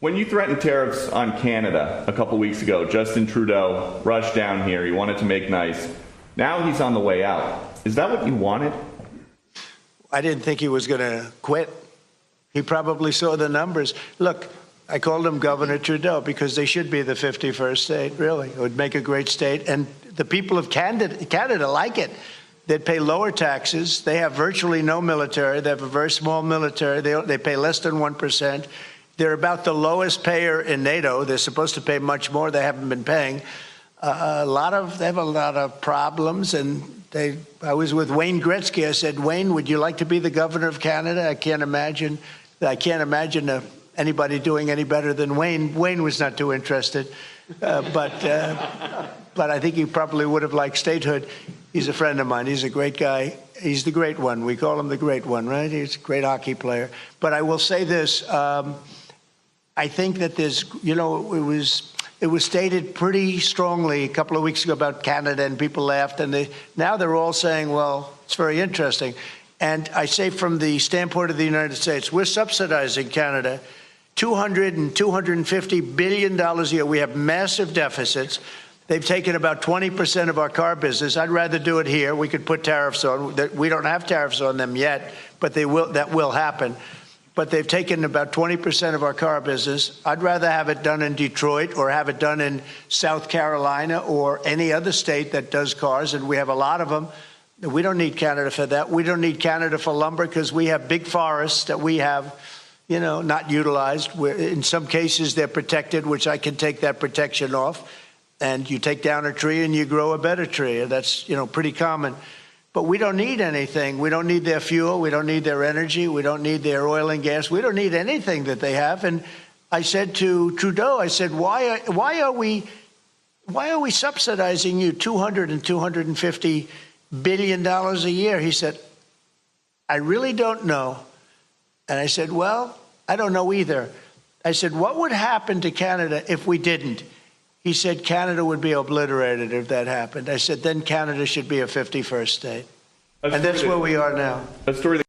When you threatened tariffs on Canada a couple weeks ago, Justin Trudeau rushed down here. He wanted to make nice. Now he's on the way out. Is that what you wanted? I didn't think he was going to quit. He probably saw the numbers. Look, I called him Governor Trudeau because they should be the 51st state, really. It would make a great state. And the people of Canada like it. They'd pay lower taxes. They have virtually no military. They have a very small military. They pay less than 1%. They're about the lowest payer in NATO. They're supposed to pay much more. They haven't been paying. They have a lot of problems. And I was with Wayne Gretzky. I said, Wayne, would you like to be the governor of Canada? I can't imagine anybody doing any better than Wayne. Wayne was not too interested. But I think he probably would have liked statehood. He's a friend of mine. He's a great guy. He's the great one. We call him the great one, right? He's a great hockey player. But I will say this. I think that there's, it was stated pretty strongly a couple of weeks ago about Canada, and people laughed. And now they're all saying, well, it's very interesting. And I say from the standpoint of the United States, we're subsidizing Canada $200 and $250 billion a year. We have massive deficits. They've taken about 20% of our car business. I'd rather do it here. We could put tariffs on. We don't have tariffs on them yet, but that will happen. But they've taken about 20% of our car business. I'd rather have it done in Detroit or have it done in South Carolina or any other state that does cars, and we have a lot of them. We don't need Canada for that. We don't need Canada for lumber because we have big forests that we have, not utilized. In some cases, they're protected, which I can take that protection off. And you take down a tree and you grow a better tree. That's, pretty common. But we don't need anything. We don't need their fuel. We don't need their energy. We don't need their oil and gas. We don't need anything that they have. And I said to Trudeau, I said, why are we subsidizing you $200 and $250 billion a year? He said, I really don't know. And I said, well, I don't know either. I said, what would happen to Canada if we didn't? He said, Canada would be obliterated if that happened. I said, then Canada should be a 51st state. And that's where we are now. A story that